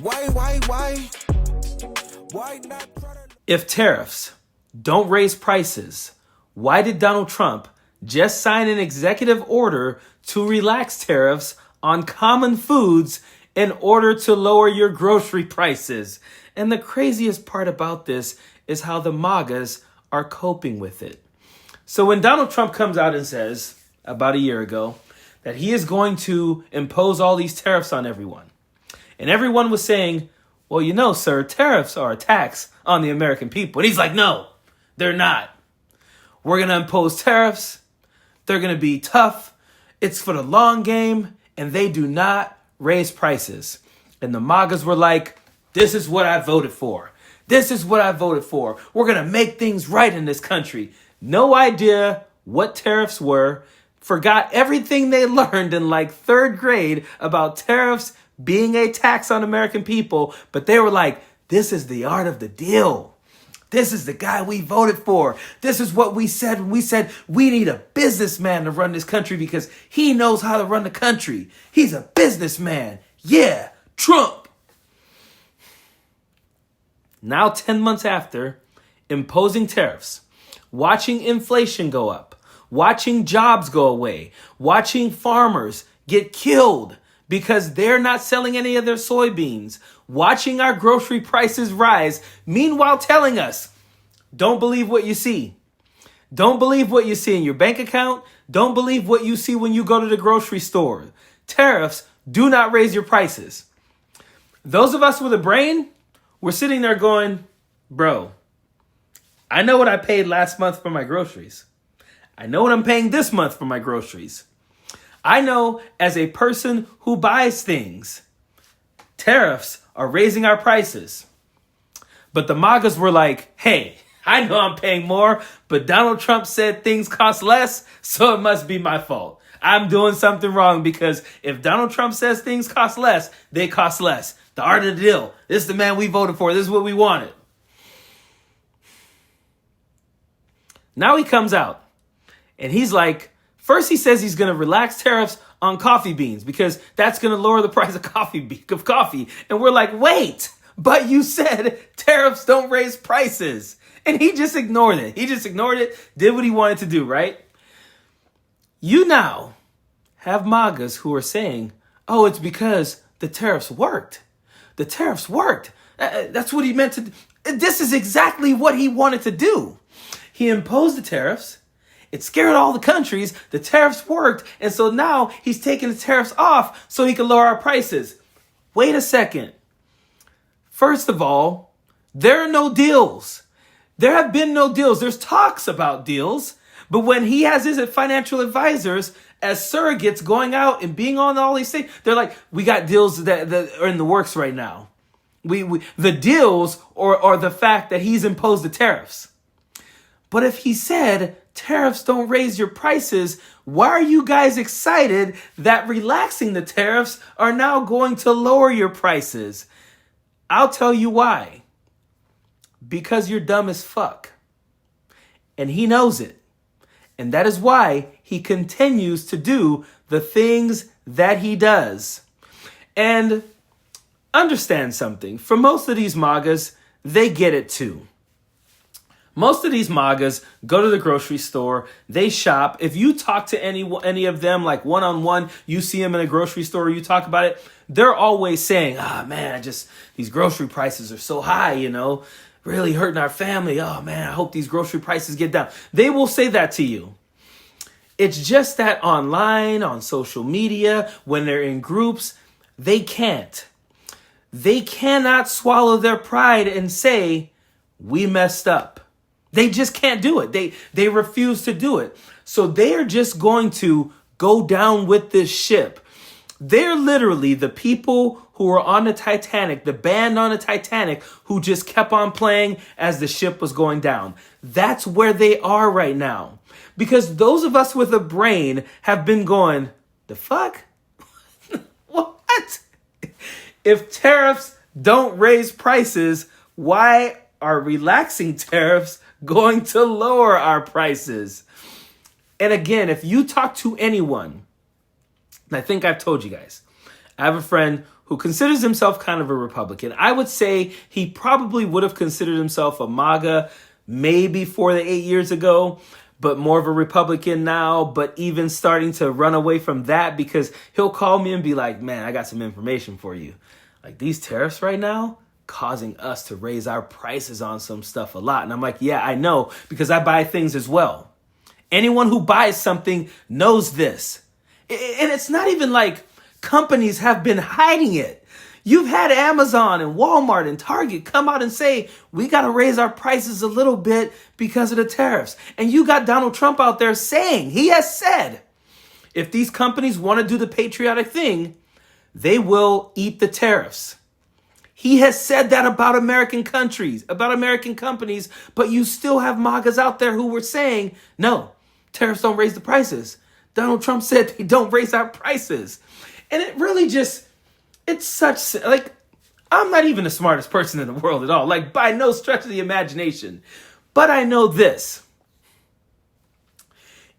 Why? Why not? If tariffs don't raise prices, why did Donald Trump just sign an executive order to relax tariffs on common foods in order to lower your grocery prices? And the craziest part about this is how the MAGAs are coping with it. So when Donald Trump comes out and says, about a year ago, that he is going to impose all these tariffs on everyone, and everyone was saying, well, you know, sir, tariffs are a tax on the American people. And he's like, no, they're not. We're going to impose tariffs. They're going to be tough. It's for the long game. And they do not raise prices. And the MAGAs were like, this is what I voted for. This is what I voted for. We're going to make things right in this country. No idea what tariffs were. Forgot everything they learned in like third grade about tariffs being a tax on American people. But they were like, this is the art of the deal. This is the guy we voted for. This is what we said when we said we need a businessman to run this country because he knows how to run the country. He's a businessman. Yeah, Trump. Now, 10 months after imposing tariffs, watching inflation go up, watching jobs go away, watching farmers get killed because they're not selling any of their soybeans, watching our grocery prices rise, meanwhile telling us, don't believe what you see. Don't believe what you see in your bank account. Don't believe what you see when you go to the grocery store. Tariffs do not raise your prices. Those of us with a brain, we're sitting there going, bro, I know what I paid last month for my groceries. I know what I'm paying this month for my groceries. I know as a person who buys things, tariffs are raising our prices. But the MAGAs were like, hey, I know I'm paying more, but Donald Trump said things cost less, so it must be my fault. I'm doing something wrong because if Donald Trump says things cost less, they cost less. The art of the deal. This is the man we voted for. This is what we wanted. Now he comes out and he's like, first he says he's going to relax tariffs on coffee beans because that's going to lower the price of coffee. And we're like, wait, but you said tariffs don't raise prices. And he just ignored it. Did what he wanted to do, right? You now have MAGAs who are saying, oh, it's because the tariffs worked. The tariffs worked. That's what he meant to do. This is exactly what he wanted to do. He imposed the tariffs. It scared all the countries. The tariffs worked. And so now he's taking the tariffs off so he can lower our prices. Wait a second. First of all, there are no deals. There have been no deals. There's talks about deals. But when he has his financial advisors as surrogates going out and being on all these things, they're like, we got deals that are in the works right now. The deals are the fact that he's imposed the tariffs. But if he said tariffs don't raise your prices, why are you guys excited that relaxing the tariffs are now going to lower your prices? I'll tell you why. Because you're dumb as fuck. And he knows it. And that is why he continues to do the things that he does. And understand something. For most of these MAGAs, they get it too. Most of these MAGAs go to the grocery store, they shop. If you talk to any of them like one-on-one, you see them in a grocery store, you talk about it, they're always saying, man, these grocery prices are so high, really hurting our family. Oh man, I hope these grocery prices get down. They will say that to you. It's just that online, on social media, when they're in groups, they can't. They cannot swallow their pride and say, we messed up. They just can't do it. They refuse to do it. So they are just going to go down with this ship. They're literally the people who were on the Titanic, the band on the Titanic, who just kept on playing as the ship was going down. That's where they are right now. Because those of us with a brain have been going, the fuck? What? If tariffs don't raise prices, why are relaxing tariffs going to lower our prices? And again, if you talk to anyone, and I think I've told you guys, I have a friend who considers himself kind of a Republican. I would say he probably would have considered himself a MAGA maybe 4 to 8 years ago, but more of a Republican now, but even starting to run away from that because he'll call me and be like, man, I got some information for you. Like these tariffs right now causing us to raise our prices on some stuff a lot. And I'm like, yeah, I know because I buy things as well. Anyone who buys something knows this. And it's not even like companies have been hiding it. You've had Amazon and Walmart and Target come out and say, we got to raise our prices a little bit because of the tariffs. And you got Donald Trump out there saying, he has said, if these companies want to do the patriotic thing, they will eat the tariffs. He has said that about American countries, about American companies, but you still have MAGAs out there who were saying, no, tariffs don't raise the prices. Donald Trump said they don't raise our prices. And it really just, it's such, like, I'm not even the smartest person in the world at all, like by no stretch of the imagination. But I know this.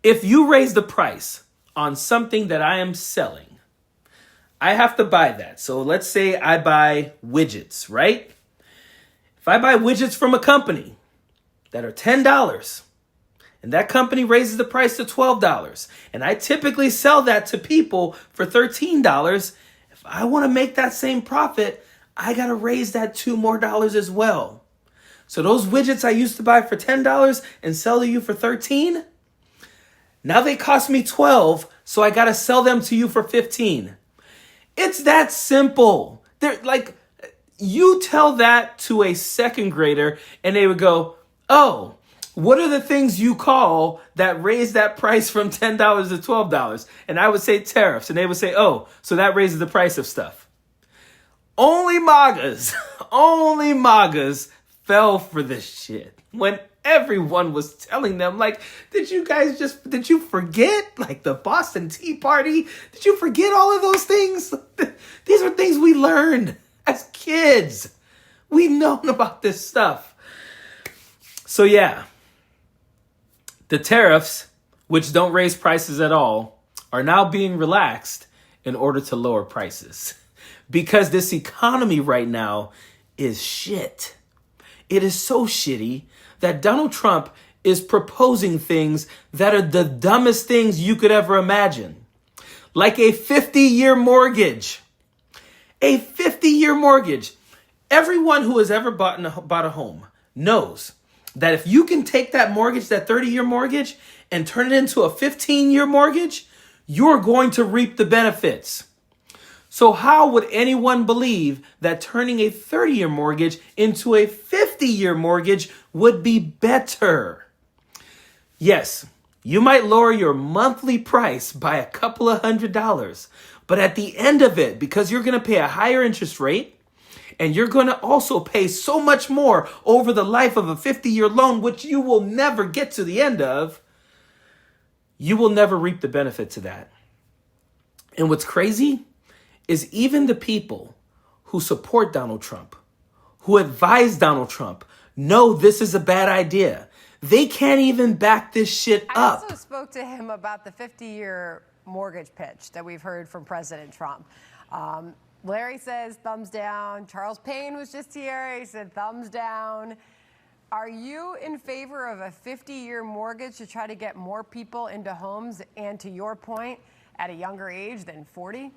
If you raise the price on something that I am selling, I have to buy that. So let's say I buy widgets, right? If I buy widgets from a company that are $10 and that company raises the price to $12 and I typically sell that to people for $13, if I want to make that same profit, I got to raise that $2 more as well. So those widgets I used to buy for $10 and sell to you for $13, now they cost me $12, so I got to sell them to you for $15. It's that simple. They're like, you tell that to a second grader and they would go, oh, what are the things you call that raise that price from $10 to $12? And I would say tariffs. And they would say, oh, so that raises the price of stuff. Only MAGAs fell for this shit when everyone was telling them, like, did you forget? Like the Boston Tea Party? Did you forget all of those things? These are things we learned as kids. We've known about this stuff. So yeah. The tariffs, which don't raise prices at all, are now being relaxed in order to lower prices. Because this economy right now is shit. It is so shitty that Donald Trump is proposing things that are the dumbest things you could ever imagine. Like a 50-year mortgage. A 50-year mortgage. Everyone who has ever bought a home knows that if you can take that mortgage, that 30-year mortgage, and turn it into a 15-year mortgage, you're going to reap the benefits. So how would anyone believe that turning a 30-year mortgage into a 50-year mortgage would be better? Yes, you might lower your monthly price by a couple of $100, but at the end of it, because you're going to pay a higher interest rate, and you're going to also pay so much more over the life of a 50-year loan, which you will never get to the end of, you will never reap the benefits of that. And what's crazy is even the people who support Donald Trump, who advise Donald Trump, know this is a bad idea. They can't even back this shit up. I also spoke to him about the 50-year mortgage pitch that we've heard from President Trump. Larry says thumbs down. Charles Payne was just here. He said thumbs down. Are you in favor of a 50-year mortgage to try to get more people into homes and, to your point, at a younger age than 40?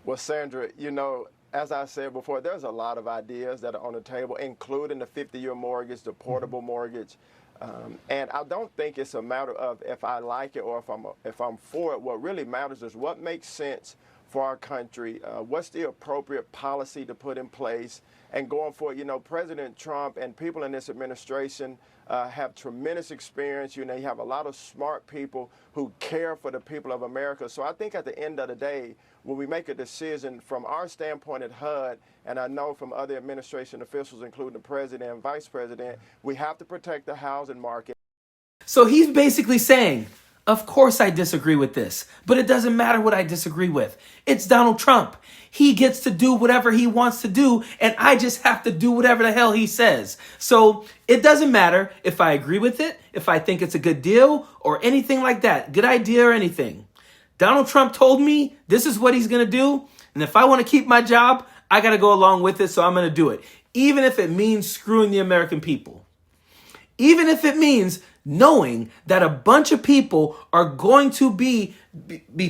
Well, Sandra, you know, as I said before, there's a lot of ideas that are on the table, including the 50-year mortgage, the portable mortgage. And I don't think it's a matter of if I like it or if I'm for it. What really matters is what makes sense for our country, what's the appropriate policy to put in place, and going forward. You know, President Trump and people in this administration have tremendous experience. You know, you have a lot of smart people who care for the people of America. So I think at the end of the day, when we make a decision from our standpoint at HUD, and I know from other administration officials, including the president and vice president, we have to protect the housing market. So he's basically saying, of course I disagree with this, but it doesn't matter what I disagree with. It's Donald Trump. He gets to do whatever he wants to do, and I just have to do whatever the hell he says. So it doesn't matter if I agree with it, if I think it's a good deal, or anything like that, good idea or anything. Donald Trump told me this is what he's going to do. And if I want to keep my job, I got to go along with it, so I'm going to do it. Even if it means screwing the American people. Even if it means knowing that a bunch of people are going to be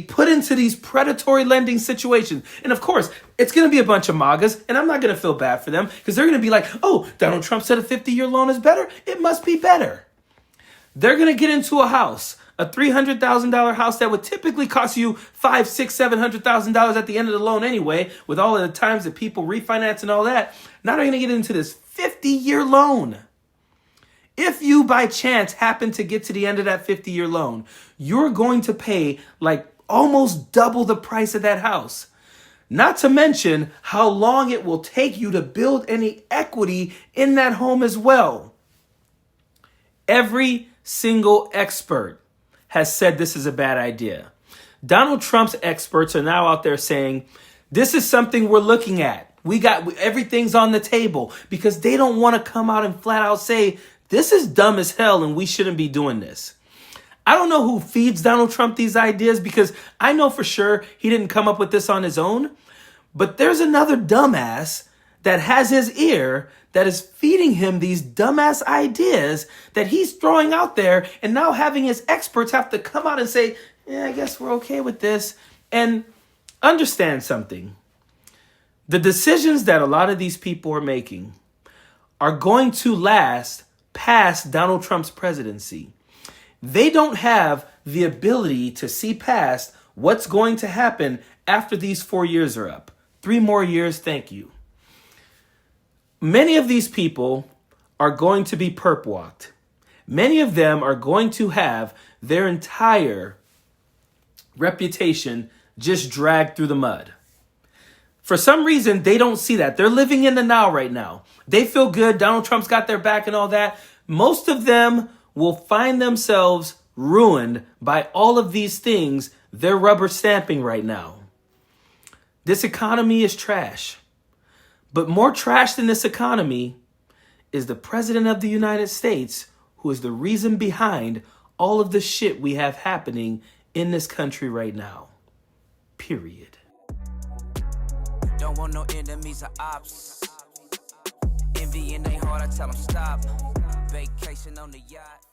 put into these predatory lending situations. And of course, it's going to be a bunch of MAGAs, and I'm not going to feel bad for them because they're going to be like, oh, Donald Trump said a 50-year loan is better. It must be better. They're going to get into a house, a $300,000 house that would typically cost you $500,000, $600,000, $700,000 at the end of the loan anyway, with all of the times that people refinance and all that. Now they're going to get into this 50-year loan. If you by chance happen to get to the end of that 50-year loan, you're going to pay like almost double the price of that house. Not to mention how long it will take you to build any equity in that home as well. Every single expert has said this is a bad idea. Donald Trump's experts are now out there saying, this is something we're looking at. Everything's on the table, because they don't want to come out and flat out say, this is dumb as hell and we shouldn't be doing this. I don't know who feeds Donald Trump these ideas, because I know for sure he didn't come up with this on his own. But there's another dumbass that has his ear that is feeding him these dumbass ideas that he's throwing out there, and now having his experts have to come out and say, yeah, I guess we're okay with this. And understand something. The decisions that a lot of these people are making are going to last past Donald Trump's presidency. They don't have the ability to see past what's going to happen after these 4 years are up. 3 more years, thank you. Many of these people are going to be perp walked. Many of them are going to have their entire reputation just dragged through the mud. For some reason, they don't see that. They're living in the now right now. They feel good. Donald Trump's got their back and all that. Most of them will find themselves ruined by all of these things they're rubber stamping right now. This economy is trash. But more trash than this economy is the President of the United States, who is the reason behind all of the shit we have happening in this country right now. Period. Don't want no enemies or ops. Envy in their heart, I tell them stop. Vacation on the yacht.